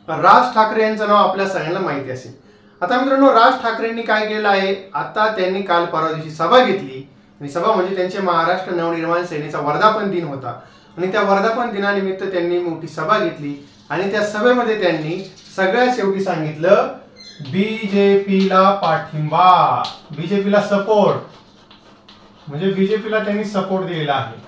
राज ठाकरे यांचं नाव आपल्या सगळ्यांना माहिती असेल। आता मित्रांनो, राज ठाकरेंनी काय केलं आहे, आता त्यांनी काल परवा दिवशी सभा घेतली आणि सभा म्हणजे त्यांचे महाराष्ट्र नवनिर्माण सेनेचा वर्धापन दिन होता आणि त्या वर्धापन दिनानिमित्त त्यांनी मोठी सभा घेतली आणि त्या सभेमध्ये त्यांनी सगळ्यात शेवटी सांगितलं बीजेपीला पाठिंबा, बीजेपीला सपोर्ट, म्हणजे बीजेपीला त्यांनी सपोर्ट दिलेला आहे।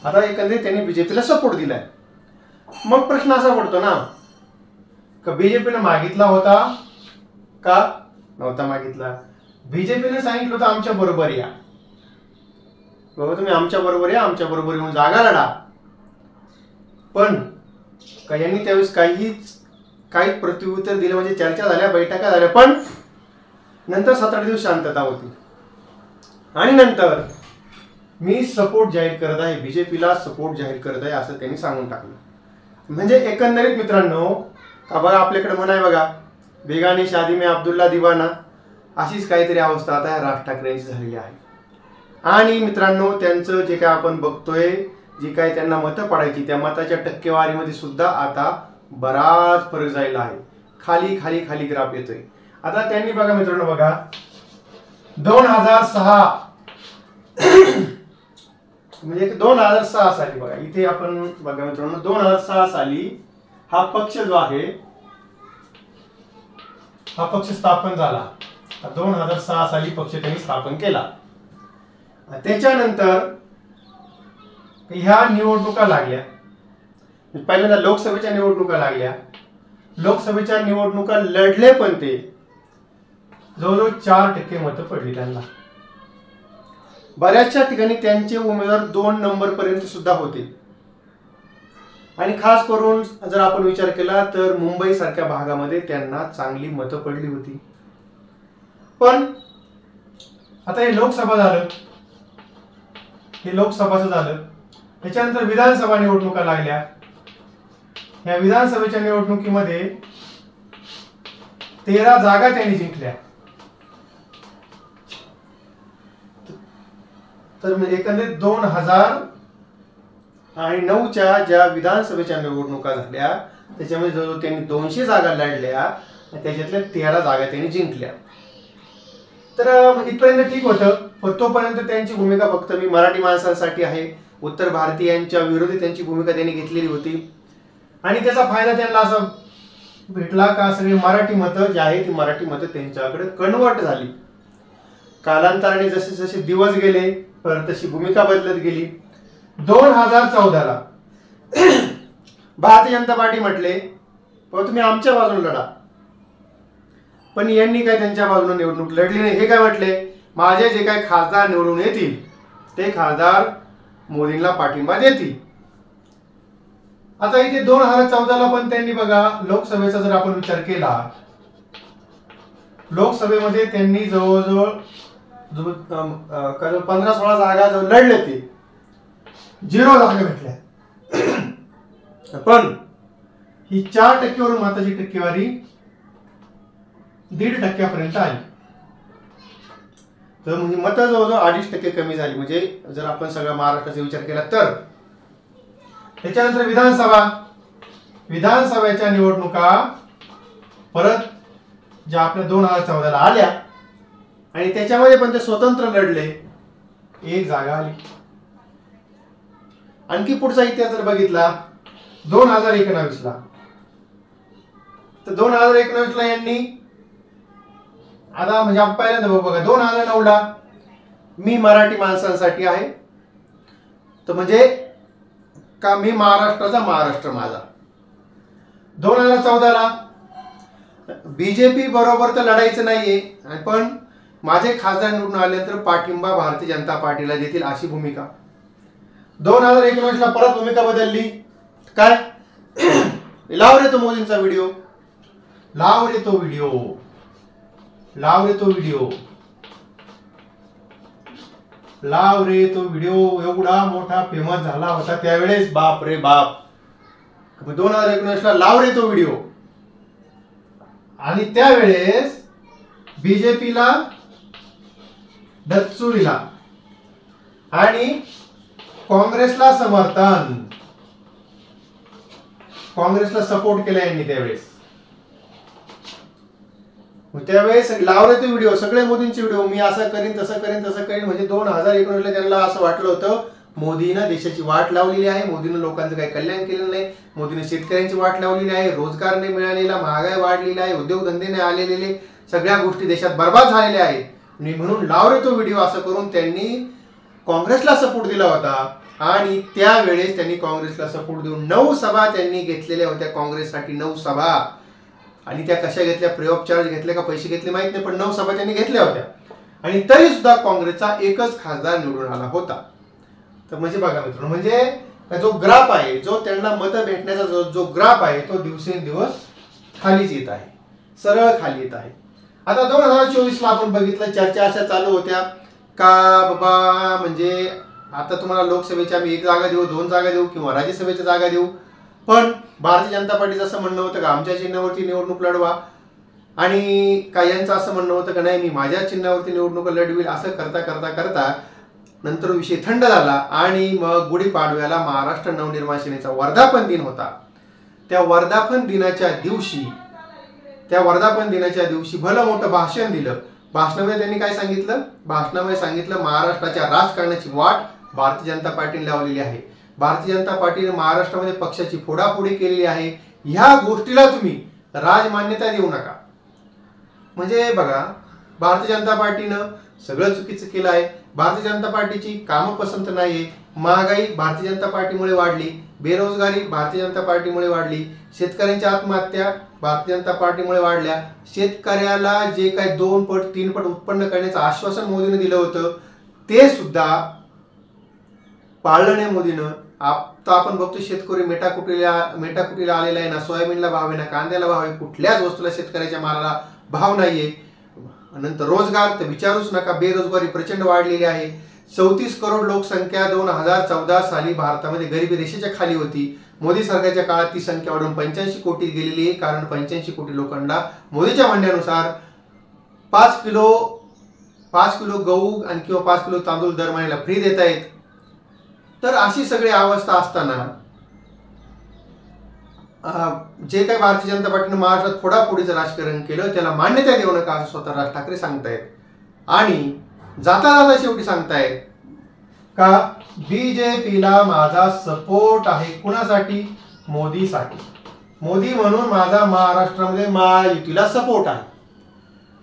आता एकंदरीत त्यांनी बीजेपीला सपोर्ट दिलाय। मग प्रश्न असा पडतो ना का बीजेपीने मागितला होता का नव्हता मागितला? बीजेपीने सांगितलं होतं आमच्या बरोबर या, बाबा तुम्ही आमच्या बरोबर या, आमच्या बरोबर येऊन जागा लढा, पण यांनी त्यावेळेस काही प्रत्युत्तर दिलं, म्हणजे चर्चा झाल्या, बैठका झाल्या, पण नंतर 7-8 दिवस शांतता होती आणि नंतर मी सपोर्ट जाहीर करत आहे, बीजेपीला सपोर्ट जाहीर करत आहे असं त्यांनी सांगून टाकलं। म्हणजे एकंदरीत मित्रांनो का बघा, आपल्याकडे म्हण आहे बघा, बेगानी शादी में अब्दुल्ला दिवाना, अशीच काहीतरी अवस्था आता राज ठाकरे यांची झालेली आहे। आणि मित्रांनो, त्यांचं जे काय आपण बघतोय, जी काय त्यांना मतं पडायची त्या मताच्या टक्केवारीमध्ये सुद्धा आता बराच फरक जायला आहे, खाली खाली खाली ग्राफ येतोय। आता त्यांनी बघा मित्रांनो, बघा 2006 म्हणजे 2006 साली बघा, इथे आपण बघा मित्रांनो 2006 साली हा पक्ष जो आहे हा पक्ष स्थापन झाला। 2006 साली पक्ष त्यांनी स्थापन केला। त्याच्यानंतर ह्या निवडणुका लागल्या, पहिल्यांदा लोकसभेच्या निवडणुका लागल्या, लोकसभेच्या निवडणुका लढले पण ते जवळजवळ 4% मतं पडली त्यांना। बऱ्याचशा ठिकाणी त्यांचे उमेदवार 2 नंबर पर्यंत सुद्धा होते आणि खास करून जर आपण विचार केला तर मुंबई सारख्या भागामध्ये त्यांना चांगली मतं पडली होती। पण आता हे लोकसभा झालं, हे लोकसभाचं झालं, त्याच्यानंतर विधानसभा निवडणुका लागल्या। या विधानसभेच्या निवडणुकीमध्ये 13 जागा त्यांनी जिंकल्या। तर एकंदरीत 2009च्या ज्या विधानसभेच्या निवडणुका झाल्या त्याच्यामध्ये जवळजवळ त्यांनी 200 जागा लढल्या, त्याच्यातल्या 13 जागा त्यांनी जिंकल्या। तर इथपर्यंत ठीक होतं, पण तोपर्यंत त्यांची भूमिका फक्त मी मराठी माणसांसाठी आहे, उत्तर भारतीयांच्या विरोधी त्यांची भूमिका त्यांनी घेतलेली होती आणि त्याचा फायदा त्यांना असा भेटला का सगळी मराठी मतं जी आहे ती मराठी मतं त्यांच्याकडे कन्वर्ट झाली। कालांतराने जसे जसे दिवस गेले परत तशी भूमिका बदलत गेली। 2014ला भारतीय जनता पार्टी म्हटले तुम्ही आमच्या बाजूने लढा, पण यांनी काय त्यांच्या बाजूने निवडणूक लढली नाही। हे काय म्हटले, माझे जे काही खासदार निवडून येतील ते खासदार मोदींना पाठिंबा देतील। आता इथे 2014ला पण त्यांनी बघा लोकसभेचा जर आपण विचार केला, लोकसभेमध्ये त्यांनी जवळजवळ 15-16 जागा जो लढले ते 0 जागा भेटल्या, पण ही 4% वरून मताची टक्केवारी 1.5% आली। तर म्हणजे मतं जवळजवळ 2.5% कमी झाली, म्हणजे जर आपण सगळा महाराष्ट्राचा विचार केला तर। त्याच्यानंतर विधानसभेच्या निवडणुका परत ज्या आपल्या 2014ला आल्या आणि त्याच्यामध्ये पण ते स्वतंत्र लढले, 1 जागा आली। आणखी पुढचा इतिहास जर बघितला 2019ला, तर 2019ला यांनी आता म्हणजे आपण पहिल्यांदा बघा 2009ला मी मराठी माणसांसाठी आहे, तर म्हणजे का मी महाराष्ट्राचा, महाराष्ट्र माझा। 2014ला बीजेपी बरोबर तर लढायचं नाहीये, पण माझे खासदार निवडून आल्यानंतर पाठिंबा भारतीय जनता पार्टीला देतील अशी भूमिका। 2019ला परत भूमिका बदलली, काय लाव रे तो मोदींचा व्हिडिओ, लाव रे तो व्हिडिओ, लाव रे तो व्हिडिओ, लाव रे तो व्हिडिओ एवढा मोठा फेमस झाला होता त्यावेळेस, बाप रे बाप। 2019ला लाव रे तो व्हिडिओ आणि त्यावेळेस बीजेपीला डच्चू दिला आणि काँग्रेसला समर्थन। काँग्रेसला सपोर्ट केला यांनी त्यावेळेस. त्यावेळेस लावले ते व्हिडिओ, सगळे मोदींचे व्हिडिओ, मी असं करीन तसं करीन तसं करीन. म्हणजे 2019 ला त्यांना असं वाटलं होतं मोदीनं देशाची वाट लावलेली आहे, मोदीनं लोकांचं काही कल्याण केलं नाही, मोदीनं शेतकऱ्यांची वाट लावलेली आहे, रोजगार नाही मिळालेला, महागाई वाढलेली आहे, उद्योगधंदे नाही आलेले, सगळ्या गोष्टी देशात बर्बाद झालेल्या आहेत. आणि म्हणून लावले तो व्हिडिओ असं करून त्यांनी काँग्रेसला सपोर्ट दिला होता. आणि त्यावेळेस त्यांनी काँग्रेसला सपोर्ट देऊन 9 सभा त्यांनी घेतलेल्या होत्या काँग्रेससाठी, 9 सभा. आणि त्या कशा घेतल्या, फ्री ऑफ चार्ज घेतल्या का पैसे घेतले माहित नाही, पण 9 सभा त्यांनी घेतल्या होत्या. आणि तरी सुद्धा काँग्रेसचा एकच खासदार निवडून आला होता. तर म्हणजे बघा मित्रांनो, म्हणजे जो ग्राफ आहे, जो त्यांना मत भेटण्याचा जो ग्राफ आहे तो दिवसेंदिवस खालीच येत आहे, सरळ खाली येत आहे. आता 2024 ला आपण बघितलं, चर्चा अशा चालू होत्या का बाबा म्हणजे आता तुम्हाला लोकसभेच्या आम्ही 1 जागा देऊ, 2 जागा देऊ किंवा राज्यसभेच्या जागा देऊ. पण भारतीय जनता पार्टीचं असं म्हणणं होतं का आमच्या चिन्हावरती निवडणूक लढवा, आणि काही यांचं असं म्हणणं होतं का नाही मी माझ्या चिन्हावरती निवडणूक लढवील. असं करता करता करता नंतर विषय थंड झाला आणि मग गुढीपाडव्याला महाराष्ट्र नवनिर्माण सेनेचा वर्धापन दिन होता. त्या वर्धापन दिनाच्या दिवशी भलं मोठं भाषण दिलं. भाषणामध्ये त्यांनी काय सांगितलं, भाषणामध्ये सांगितलं महाराष्ट्राच्या राजकारणाची वाट भारतीय जनता पार्टीने लावलेली आहे, भारतीय जनता पार्टीने महाराष्ट्रामध्ये पक्षाची फोडाफोडी केलेली आहे, ह्या गोष्टीला तुम्ही राजमान्यता देऊ नका. म्हणजे बघा, भारतीय जनता पार्टीनं सगळं चुकीचं केलं आहे. भारतीय जनता पार्टीची कामं पसंत नाहीये, महागाई भारतीय जनता पार्टीमुळे वाढली, बेरोजगारी भारतीय जनता पार्टीमुळे वाढली, शेतकऱ्यांच्या आत्महत्या भारतीय जनता पार्टीमुळे वाढल्या, शेतकऱ्याला जे काही 2 पट 3 पट उत्पन्न करण्याचं आश्वासन मोदीने दिलं होतं ते सुद्धा पाळलं नाही मोदीनं. आता आपण बघतो शेतकरी मेटाकुटीला आलेला आहे ना, सोयाबीनला भाव आहे ना, कांद्याला भाव आहे, कुठल्याच वस्तूला शेतकऱ्याच्या मालाला भाव नाहीये. नंतर रोजगार तर विचारूच नका, बेरोजगारी प्रचंड वाढलेली आहे. 34 करोड लोकसंख्या 2014 साली भारतामध्ये गरिबी रेषेच्या खाली होती. मोदी सरकारच्या काळात ती संख्या वाढून 85 कोटी गेलेली आहे, कारण 85 कोटी लोकांना मोदीच्या म्हणण्यानुसार 5 किलो गहू आणि किंवा 5 किलो तांदूळ दर महिन्याला फ्री देत आहेत. तर अशी सगळी अवस्था असताना जे काही भारतीय जनता पार्टीने महाराष्ट्रात फोडाफोडीचं राजकारण केलं त्याला मान्यता देऊ नका असं स्वतः राज ठाकरे सांगतायत. आणि जाता जाता शेवटी सांगतायत का बीजेपीला माझा सपोर्ट आहे. कुणासाठी? मोदीसाठी. मोदी म्हणून माझा महाराष्ट्रामध्ये महायुतीला सपोर्ट आहे.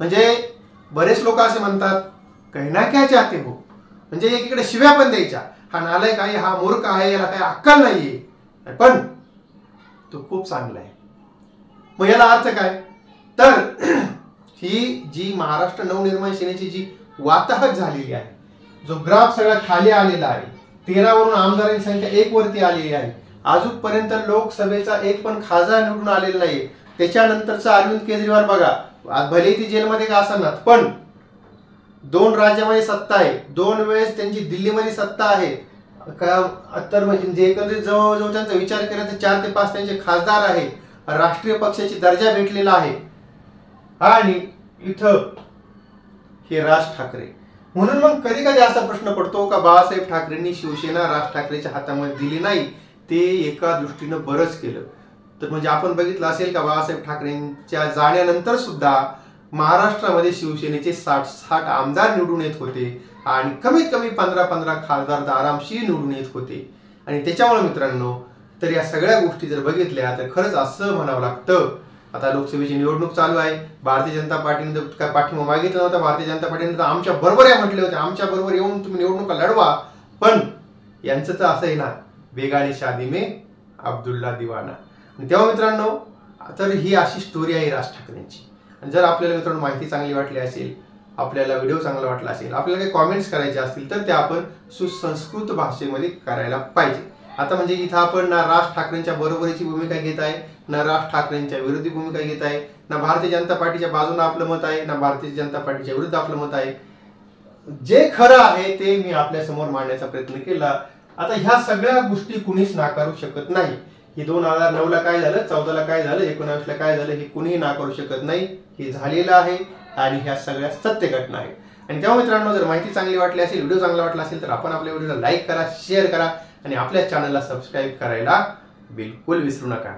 म्हणजे बरेच लोक असे म्हणतात कहना क्या चाहते हो, म्हणजे एकीकडे शिव्या पण द्यायच्या, हा नालायक आहे, हा मूर्ख आहे, याला काही अक्कल नाहीये, पण तो खूप चांगला आहे. मग याला अर्थ काय? तर ही जी महाराष्ट्र नवनिर्माण सेनेची जी वाताहत झालेली आहे, जो ग्राफ सगळा खाली आलेला आहे, 13 वरून आमदारांची संख्या 1 वरती आलेली आहे, अजूनपर्यंत लोकसभेचा एक पण खासदार निवडून आलेला नाही. त्याच्यानंतरचा अरविंद केजरीवाल बघा, भले ती जेलमध्ये का असणार, पण 2 राज्यामध्ये सत्ता आहे, 2 वेळेस त्यांची दिल्लीमध्ये सत्ता आहे. तर म्हणजे एकंदरीत जवळजवळ त्यांचा विचार केला तर 4 ते 5 त्यांचे खासदार आहे, राष्ट्रीय पक्षाची दर्जा भेटलेला आहे. आणि इथं हे राज ठाकरे. म्हणून मग कधी कधी असा प्रश्न पडतो का बाळासाहेब ठाकरेंनी शिवसेना राज ठाकरेच्या हातामध्ये दिली नाही, ते एका दृष्टीनं बरंच केलं. तर म्हणजे आपण बघितलं असेल का बाळासाहेब ठाकरेंच्या जाण्यानंतर सुद्धा महाराष्ट्रामध्ये शिवसेनेचे 60 आमदार निवडून येत होते आणि कमीत कमी 15 खासदार आरामशीर निवडून येत होते. आणि त्याच्यामुळे मित्रांनो, तर या सगळ्या गोष्टी जर बघितल्या तर खरंच असं म्हणावं लागतं, आता लोकसभेची निवडणूक चालू आहे, भारतीय जनता पार्टीने काय पाठिंबा मागितला नव्हता, भारतीय जनता पार्टीने तर आमच्या बरोबर आहे म्हटले होते, आमच्या बरोबर येऊन तुम्ही निवडणुका लढवा. पण यांचं तर असं आहे ना, बेगाडी शादी में अब्दुल्ला दिवाना. तेव्हा मित्रांनो, तर ही अशी स्टोरी आहे राज ठाकरेंची. आणि जर आपल्याला मित्रांनो माहिती चांगली वाटली असेल, आपल्याला व्हिडिओ चांगला वाटला असेल, आपल्याला काही कॉमेंट्स करायचे असतील तर ते आपण सुसंस्कृत भाषेमध्ये करायला पाहिजे. आता म्हणजे इथं आपण ना राज ठाकरेंच्या बरोबरीची भूमिका घेत आहे, ना राज ठाकरेंच्या विरोधी भूमिका घेत आहे, ना भारतीय जनता पार्टीच्या बाजूने आपलं मत आहे, ना भारतीय जनता पार्टीच्या विरुद्ध आपलं मत आहे. जे खरं आहे ते मी आपल्या समोर मांडण्याचा प्रयत्न केला. आता ह्या सगळ्या गोष्टी कुणीच नाकारू शकत नाही. हे 2009 ला काय झालं, 14 ला काय झालं, 19 ला काय झालं, हे कुणीही नाकारू शकत नाही. हे झालेलं आहे आणि ह्या सगळ्या सत्य घटना आहेत. आणि तेव्हा मित्रांनो, जर माहिती चांगली वाटली असेल, व्हिडिओ चांगला वाटला असेल तर आपण आपल्या व्हिडिओला लाईक करा, शेअर करा आणि आपल्या चॅनलला सबस्क्राईब करायला बिलकुल विसरू नका.